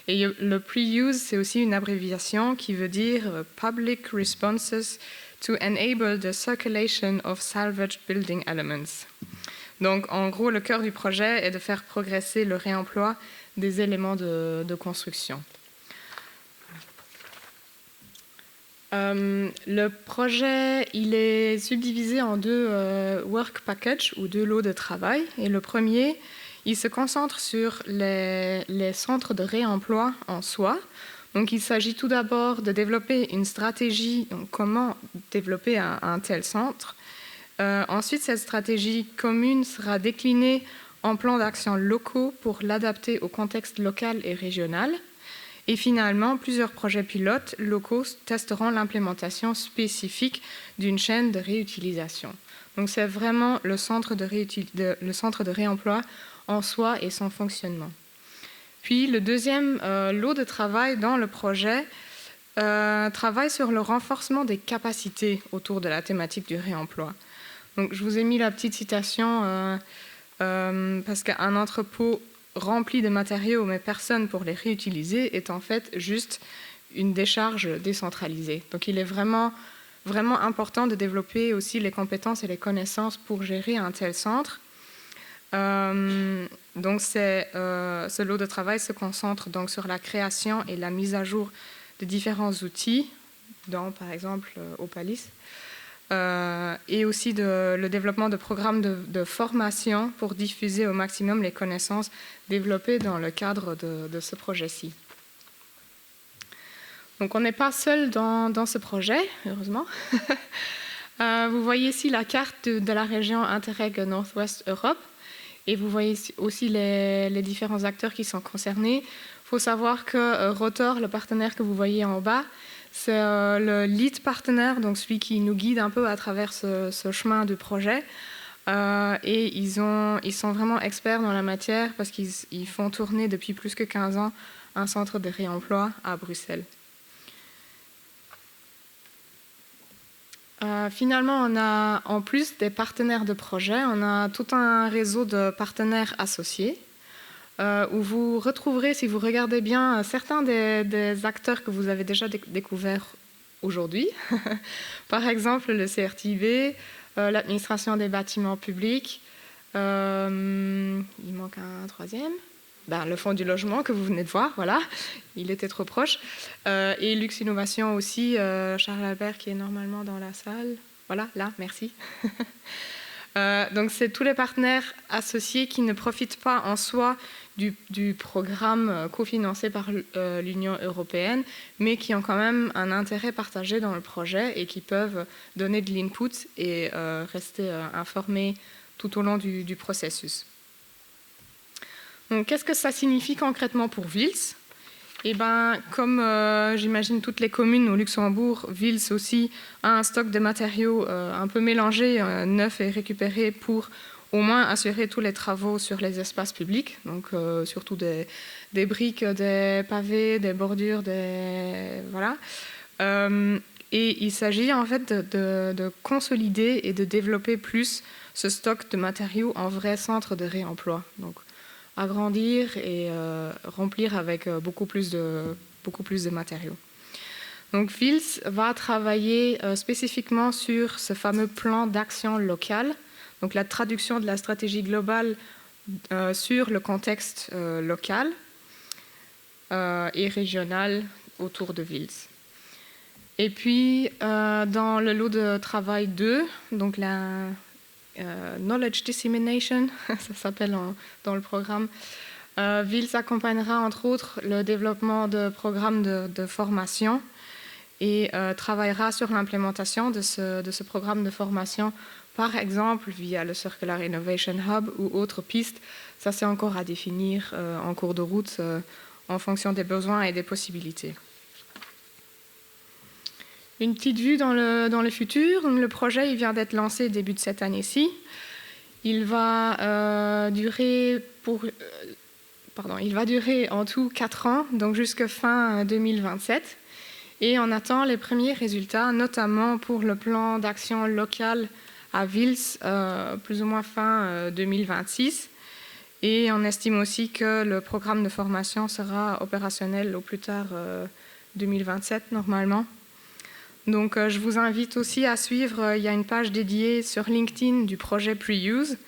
S4: Et le Pre-Use, c'est aussi une abréviation qui veut dire Public Responses to Enable the Circulation of Salvaged Building Elements. Donc, en gros, le cœur du projet est de faire progresser le réemploi des éléments de construction. Le projet, il est subdivisé en deux work packages ou deux lots de travail. Et le premier, il se concentre sur les centres de réemploi en soi. Donc, il s'agit tout d'abord de développer une stratégie, donc comment développer un tel centre. Ensuite, cette stratégie commune sera déclinée en plans d'action locaux pour l'adapter au contexte local et régional. Et finalement, plusieurs projets pilotes locaux testeront l'implémentation spécifique d'une chaîne de réutilisation. Donc, c'est vraiment le centre de réemploi en soi et son fonctionnement. Puis, le deuxième lot de travail dans le projet travaille sur le renforcement des capacités autour de la thématique du réemploi. Donc, je vous ai mis la petite citation parce qu'un entrepôt rempli de matériaux mais personne pour les réutiliser est en fait juste une décharge décentralisée. Donc, il est vraiment important de développer aussi les compétences et les connaissances pour gérer un tel centre. Donc, ce lot de travail se concentre donc sur la création et la mise à jour de différents outils, dans par exemple Opalis, et aussi le développement de programmes de formation pour diffuser au maximum les connaissances développées dans le cadre de ce projet-ci. Donc, on n'est pas seul dans ce projet, heureusement. Vous voyez ici la carte de la région Interreg Northwest Europe. Et vous voyez aussi les différents acteurs qui sont concernés. Il faut savoir que Rotor, le partenaire que vous voyez en bas, c'est le lead partenaire, donc celui qui nous guide un peu à travers ce chemin du projet. Et ils sont vraiment experts dans la matière parce qu'ils font tourner depuis plus que 15 ans un centre de réemploi à Bruxelles. Finalement, on a en plus des partenaires de projet, on a tout un réseau de partenaires associés où vous retrouverez, si vous regardez bien, certains des acteurs que vous avez déjà découverts aujourd'hui. Par exemple, le CRTIB, l'administration des bâtiments publics, il manque un troisième. Le fonds du logement que vous venez de voir, voilà, il était trop proche. Et Lux Innovation aussi, Charles Albert qui est normalement dans la salle. Voilà, là, merci. Donc, c'est tous les partenaires associés qui ne profitent pas en soi du programme cofinancé par l'Union européenne, mais qui ont quand même un intérêt partagé dans le projet et qui peuvent donner de l'input et rester informés tout au long du processus. Donc, qu'est-ce que ça signifie concrètement pour Vils ? Eh bien, comme j'imagine toutes les communes au Luxembourg, Vils aussi a un stock de matériaux un peu mélangés, neufs et récupérés pour au moins assurer tous les travaux sur les espaces publics, donc surtout des briques, des pavés, des bordures, voilà. Et il s'agit en fait de consolider et de développer plus ce stock de matériaux en vrai centre de réemploi. Donc, agrandir et remplir avec beaucoup plus de matériaux. Donc, Vils va travailler spécifiquement sur ce fameux plan d'action local, donc la traduction de la stratégie globale sur le contexte local et régional autour de Vils. Et puis, dans le lot de travail 2, donc la Knowledge Dissemination, ça s'appelle dans le programme. Vils accompagnera entre autres le développement de programmes de formation et travaillera sur l'implémentation de ce programme de formation, par exemple via le Circular Innovation Hub ou autres pistes. Ça, c'est encore à définir en cours de route en fonction des besoins et des possibilités. Une petite vue dans le futur. Le projet il vient d'être lancé début de cette année-ci. Il va durer en tout 4 ans, donc jusqu'à fin 2027. Et on attend les premiers résultats, notamment pour le plan d'action local à Vils, plus ou moins fin 2026. Et on estime aussi que le programme de formation sera opérationnel au plus tard 2027 normalement. Donc je vous invite aussi à suivre, il y a une page dédiée sur LinkedIn du projet Pre-Use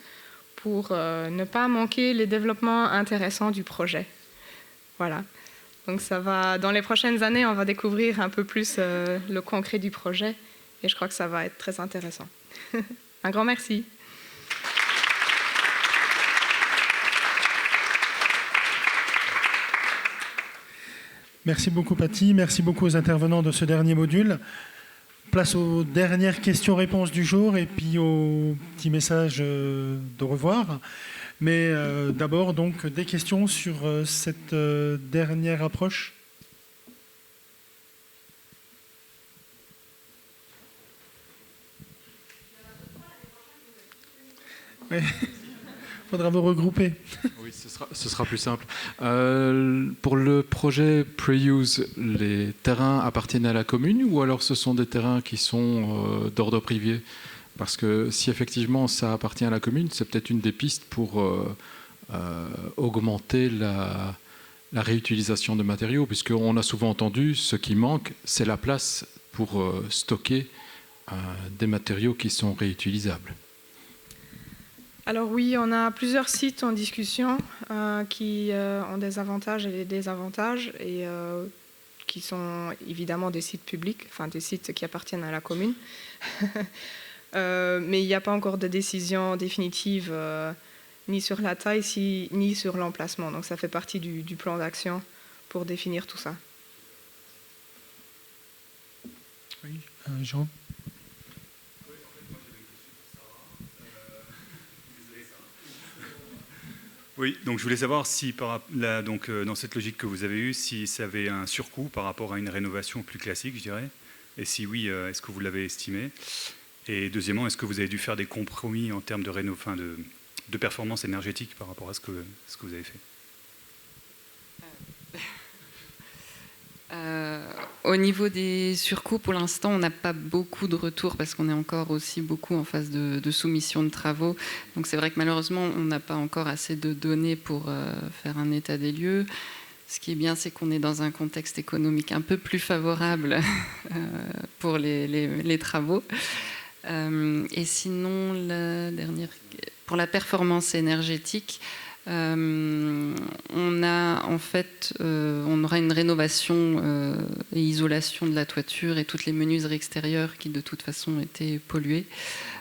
S4: pour ne pas manquer les développements intéressants du projet. Voilà. Donc ça va, dans les prochaines années, on va découvrir un peu plus le concret du projet et je crois que ça va être très intéressant. Un grand merci.
S1: Merci beaucoup Patty, merci beaucoup aux intervenants de ce dernier module. Place aux dernières questions-réponses du jour et puis au petit message de revoir. Mais d'abord, donc, des questions sur cette dernière approche. Oui. Il faudra vous regrouper.
S5: Oui, ce sera plus simple. Pour le projet Pre-Use, les terrains appartiennent à la commune ou alors ce sont des terrains qui sont d'ordre privé? Parce que si effectivement ça appartient à la commune, c'est peut-être une des pistes pour augmenter la réutilisation de matériaux, puisqu'on a souvent entendu ce qui manque, c'est la place pour stocker des matériaux qui sont réutilisables.
S4: Alors oui, on a plusieurs sites en discussion qui ont des avantages et des désavantages et qui sont évidemment des sites publics, enfin des sites qui appartiennent à la commune. Mais il n'y a pas encore de décision définitive ni sur la taille ni sur l'emplacement. Donc ça fait partie du plan d'action pour définir tout ça.
S1: Oui, Jean.
S6: Oui, donc je voulais savoir si dans cette logique que vous avez eue, si ça avait un surcoût par rapport à une rénovation plus classique, je dirais. Et si oui, est-ce que vous l'avez estimé? Et deuxièmement, est-ce que vous avez dû faire des compromis en termes de performance énergétique par rapport à ce que vous avez fait?
S3: Au niveau des surcoûts, pour l'instant, on n'a pas beaucoup de retours parce qu'on est encore aussi beaucoup en phase de soumission de travaux. Donc c'est vrai que malheureusement, on n'a pas encore assez de données pour faire un état des lieux. Ce qui est bien, c'est qu'on est dans un contexte économique un peu plus favorable pour les travaux. Et sinon, pour la performance énergétique, on aura une rénovation et isolation de la toiture et toutes les menuiseries extérieures qui de toute façon étaient polluées,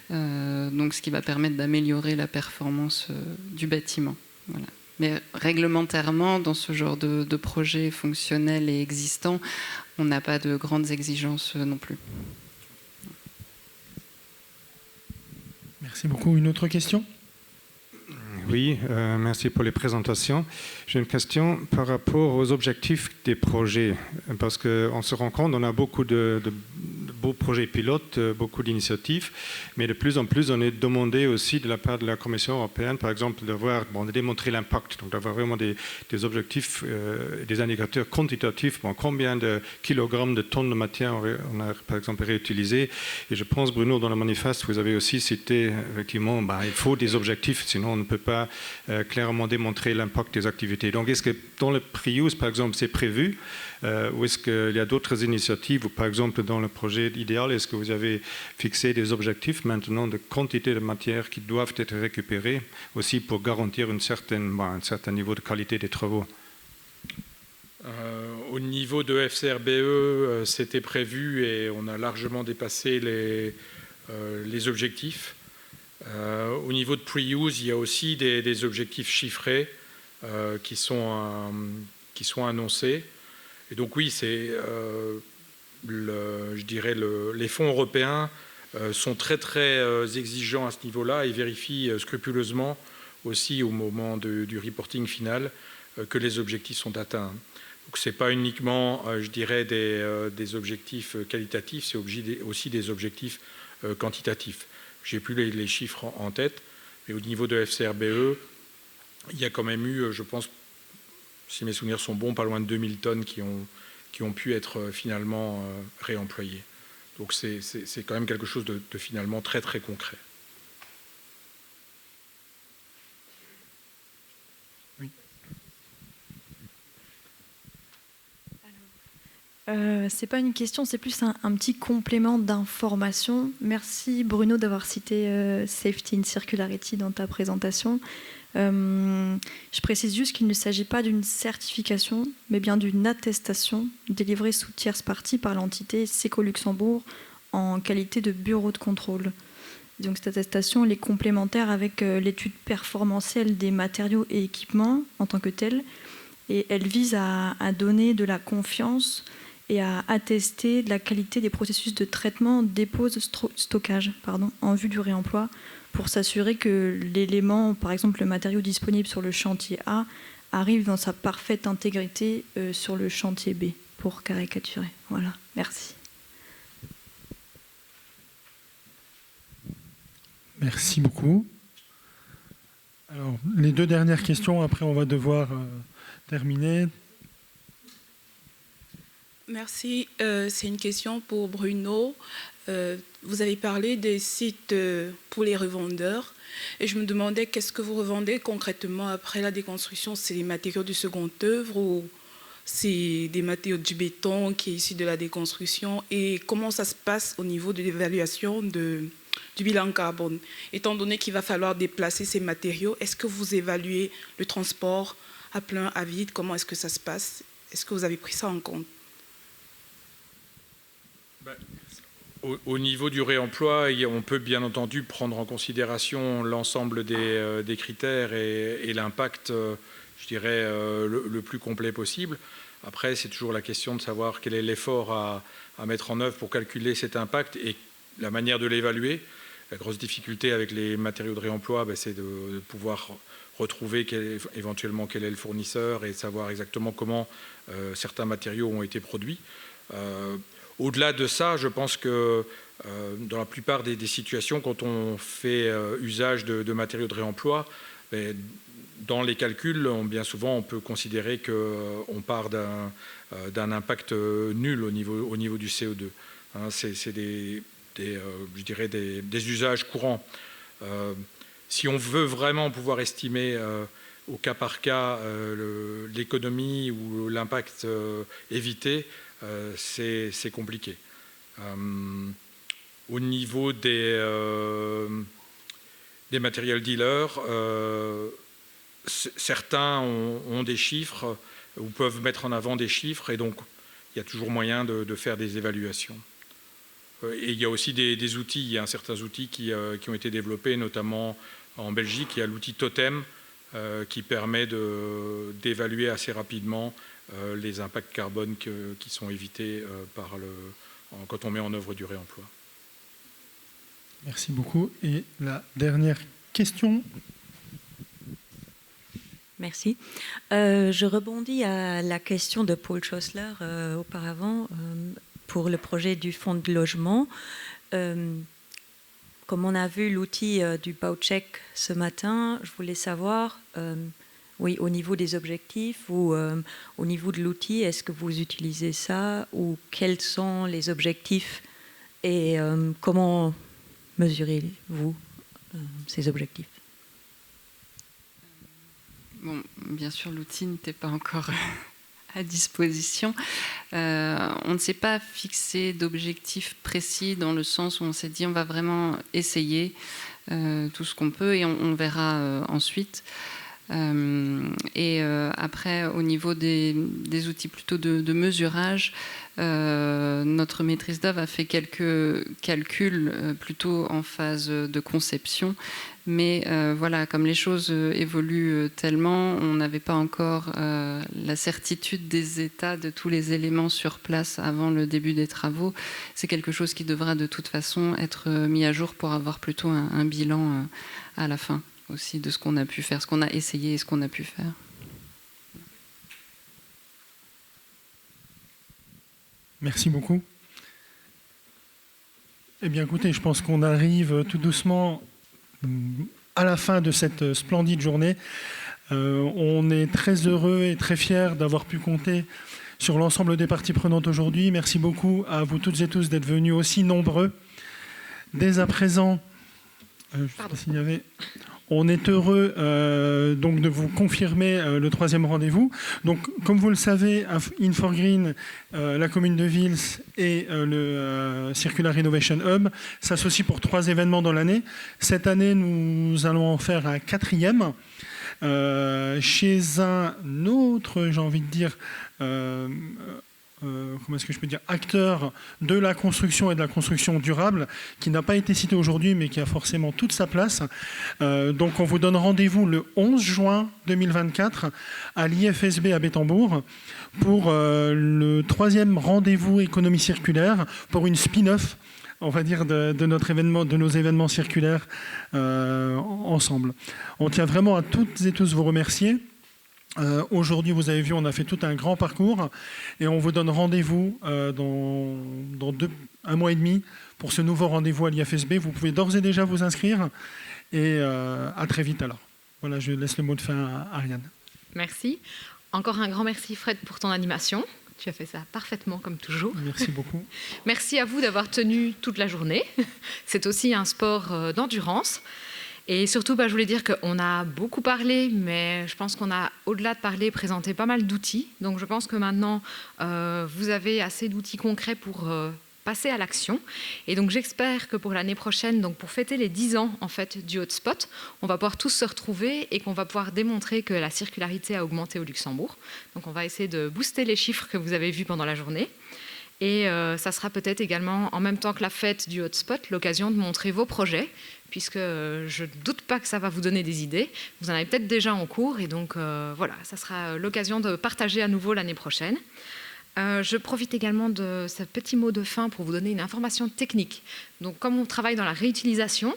S3: donc ce qui va permettre d'améliorer la performance du bâtiment. Voilà. Mais réglementairement, dans ce genre de projet fonctionnel et existant, on n'a pas de grandes exigences non plus.
S1: Merci beaucoup. Une autre question ?
S7: Oui, merci pour les présentations. J'ai une question par rapport aux objectifs des projets, parce qu'on se rend compte, on a beaucoup de beaux projets pilotes, beaucoup d'initiatives, mais de plus en plus, on est demandé aussi de la part de la Commission européenne, par exemple, de démontrer l'impact, donc d'avoir vraiment des objectifs, des indicateurs quantitatifs, combien de kilogrammes, de tonnes de matière on a, par exemple, réutilisé. Et je pense, Bruno, dans le manifeste, vous avez aussi cité, effectivement, il faut des objectifs, sinon on ne peut pas clairement démontrer l'impact des activités. Donc, est-ce que dans le Pre-Use, par exemple, c'est prévu ou est-ce qu'il y a d'autres initiatives, ou par exemple dans le projet idéal, est-ce que vous avez fixé des objectifs maintenant de quantité de matière qui doivent être récupérées aussi pour garantir un certain niveau de qualité des travaux?
S2: Au niveau de FCRBE, c'était prévu et on a largement dépassé les objectifs. Au niveau de Pre-Use, il y a aussi des objectifs chiffrés qui sont annoncés. Et donc oui, je dirais les fonds européens sont très très exigeants à ce niveau-là et vérifient scrupuleusement aussi au moment du reporting final que les objectifs sont atteints. Donc ce n'est pas uniquement, je dirais, des objectifs qualitatifs, c'est aussi des objectifs quantitatifs. Je n'ai plus les chiffres en tête, mais au niveau de FCRBE, il y a quand même eu, je pense, si mes souvenirs sont bons, pas loin de 2000 tonnes qui ont qui ont pu être finalement réemployés. Donc c'est quand même quelque chose de finalement très très concret.
S8: C'est pas une question, c'est plus un petit complément d'information. Merci Bruno d'avoir cité Safety and Circularity dans ta présentation. Je précise juste qu'il ne s'agit pas d'une certification, mais bien d'une attestation délivrée sous tierce partie par l'entité SECO Luxembourg en qualité de bureau de contrôle. Donc cette attestation elle est complémentaire avec l'étude performantielle des matériaux et équipements en tant que telle, et elle vise à donner de la confiance et à attester de la qualité des processus de traitement, dépose, stockage en vue du réemploi, pour s'assurer que l'élément, par exemple le matériau disponible sur le chantier A, arrive dans sa parfaite intégrité sur le chantier B, pour caricaturer. Voilà, merci.
S1: Merci beaucoup. Alors, les 2 dernières questions, après on va devoir terminer.
S9: Merci. C'est une question pour Bruno. Vous avez parlé des sites pour les revendeurs. Et je me demandais qu'est-ce que vous revendez concrètement après la déconstruction? C'est les matériaux du second œuvre ou c'est des matériaux du béton qui est issu de la déconstruction? Et comment ça se passe au niveau de l'évaluation du bilan carbone? Étant donné qu'il va falloir déplacer ces matériaux, est-ce que vous évaluez le transport à plein, à vide? Comment est-ce que ça se passe? Est-ce que vous avez pris ça en compte?
S2: Au niveau du réemploi, on peut bien entendu prendre en considération l'ensemble des critères et l'impact, je dirais, le plus complet possible. Après, c'est toujours la question de savoir quel est l'effort à mettre en œuvre pour calculer cet impact et la manière de l'évaluer. La grosse difficulté avec les matériaux de réemploi, c'est de pouvoir retrouver éventuellement quel est le fournisseur et savoir exactement comment certains matériaux ont été produits. Au-delà de ça, je pense que dans la plupart des situations, quand on fait usage de matériaux de réemploi, dans les calculs, bien souvent, on peut considérer qu'on part d'un impact nul au niveau du CO2. C'est je dirais des usages courants. Si on veut vraiment pouvoir estimer au cas par cas l'économie ou l'impact évité, c'est compliqué. Au niveau des matériel dealers, certains ont des chiffres ou peuvent mettre en avant des chiffres, et donc il y a toujours moyen de faire des évaluations. Et il y a aussi des outils, il y a certains outils qui ont été développés, notamment en Belgique. Il y a l'outil Totem qui permet d'évaluer assez rapidement les impacts carbone qui sont évités quand on met en œuvre du réemploi.
S1: Merci beaucoup. Et la dernière question.
S10: Merci. Je rebondis à la question de Paul Schossler auparavant pour le projet du fonds de logement. Comme on a vu l'outil du Baucheck ce matin, je voulais savoir... oui, au niveau des objectifs ou au niveau de l'outil, est-ce que vous utilisez ça ou quels sont les objectifs et comment mesurez-vous ces objectifs?
S3: Bon, bien sûr, l'outil n'était pas encore à disposition. On ne s'est pas fixé d'objectifs précis dans le sens où on s'est dit on va vraiment essayer tout ce qu'on peut et on verra ensuite. Après, au niveau des outils plutôt de mesurage, notre maîtrise d'œuvre a fait quelques calculs plutôt en phase de conception. Mais voilà, comme les choses évoluent tellement, on n'avait pas encore la certitude des états de tous les éléments sur place avant le début des travaux. C'est quelque chose qui devra de toute façon être mis à jour pour avoir plutôt un bilan à la fin aussi de ce qu'on a pu faire, ce qu'on a essayé et ce qu'on a pu faire.
S1: Merci beaucoup. Eh bien, écoutez, je pense qu'on arrive tout doucement à la fin de cette splendide journée. On est très heureux et très fiers d'avoir pu compter sur l'ensemble des parties prenantes aujourd'hui. Merci beaucoup à vous toutes et tous d'être venus aussi nombreux. Dès à présent, je sais pas s'il y avait... On est heureux donc de vous confirmer le 3e rendez-vous. Donc, comme vous le savez, In4Green, la commune de Vils et le Circular Innovation Hub s'associent pour 3 événements dans l'année. Cette année, nous allons en faire un 4e chez un autre, j'ai envie de dire, comment est-ce que je peux dire, acteur de la construction et de la construction durable, qui n'a pas été cité aujourd'hui, mais qui a forcément toute sa place. Donc on vous donne rendez-vous le 11 juin 2024 à l'IFSB à Bettembourg pour le 3e rendez-vous économie circulaire, pour une spin-off, on va dire, de notre événement, de nos événements circulaires ensemble. On tient vraiment à toutes et tous vous remercier. Aujourd'hui, vous avez vu, on a fait tout un grand parcours et on vous donne rendez-vous dans 1 mois et demi pour ce nouveau rendez-vous à l'IFSB. Vous pouvez d'ores et déjà vous inscrire et à très vite alors. Voilà, je laisse le mot de fin à Ariane.
S11: Merci. Encore un grand merci Fred pour ton animation. Tu as fait ça parfaitement comme toujours.
S1: Merci beaucoup.
S11: Merci à vous d'avoir tenu toute la journée. C'est aussi un sport d'endurance. Et surtout, je voulais dire qu'on a beaucoup parlé, mais je pense qu'on a, au-delà de parler, présenté pas mal d'outils. Donc je pense que maintenant, vous avez assez d'outils concrets pour passer à l'action. Et donc j'espère que pour l'année prochaine, donc pour fêter les 10 ans en fait, du hotspot, on va pouvoir tous se retrouver et qu'on va pouvoir démontrer que la circularité a augmenté au Luxembourg. Donc on va essayer de booster les chiffres que vous avez vus pendant la journée. Et ça sera peut-être également, en même temps que la fête du hotspot, l'occasion de montrer vos projets, puisque je ne doute pas que ça va vous donner des idées. Vous en avez peut-être déjà en cours, et donc voilà, ça sera l'occasion de partager à nouveau l'année prochaine. Je profite également de ce petit mot de fin pour vous donner une information technique. Donc, comme on travaille dans la réutilisation,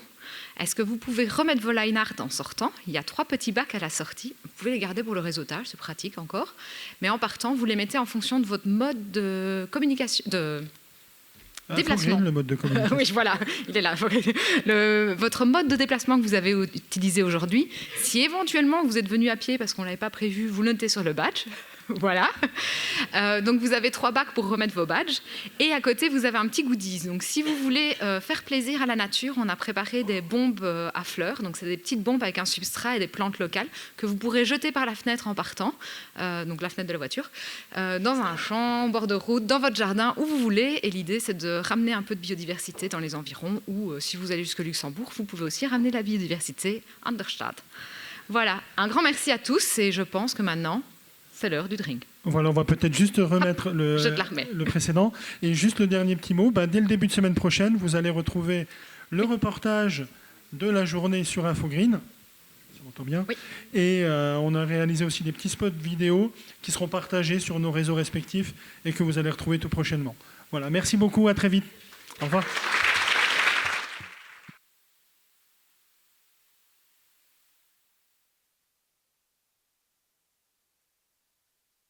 S11: est-ce que vous pouvez remettre vos line art en sortant? Il y a 3 petits bacs à la sortie. Vous pouvez les garder pour le réseautage, c'est pratique encore. Mais en partant, vous les mettez en fonction de votre mode de communication, de déplacement.
S1: Le mode de communication.
S11: Oui, voilà, il est là. Votre mode de déplacement que vous avez utilisé aujourd'hui, si éventuellement vous êtes venu à pied parce qu'on ne l'avait pas prévu, vous le notez sur le badge. Voilà. Donc vous avez 3 bacs pour remettre vos badges. Et à côté, vous avez un petit goodies. Donc si vous voulez faire plaisir à la nature, on a préparé des bombes à fleurs. Donc c'est des petites bombes avec un substrat et des plantes locales que vous pourrez jeter par la fenêtre en partant, donc la fenêtre de la voiture, dans un champ, au bord de route, dans votre jardin, où vous voulez. Et l'idée, c'est de ramener un peu de biodiversité dans les environs. Ou si vous allez jusqu'au Luxembourg, vous pouvez aussi ramener la biodiversité en der Stadt. Voilà. Un grand merci à tous. Et je pense que maintenant, c'est l'heure du drink.
S1: Voilà, on va peut-être juste remettre le précédent. Et juste le dernier petit mot, dès le début de semaine prochaine, vous allez retrouver le reportage de la journée sur InfoGreen. Ça m'entend bien.
S11: Oui.
S1: Et on a réalisé aussi des petits spots vidéo qui seront partagés sur nos réseaux respectifs et que vous allez retrouver tout prochainement. Voilà, merci beaucoup, à très vite. Au revoir.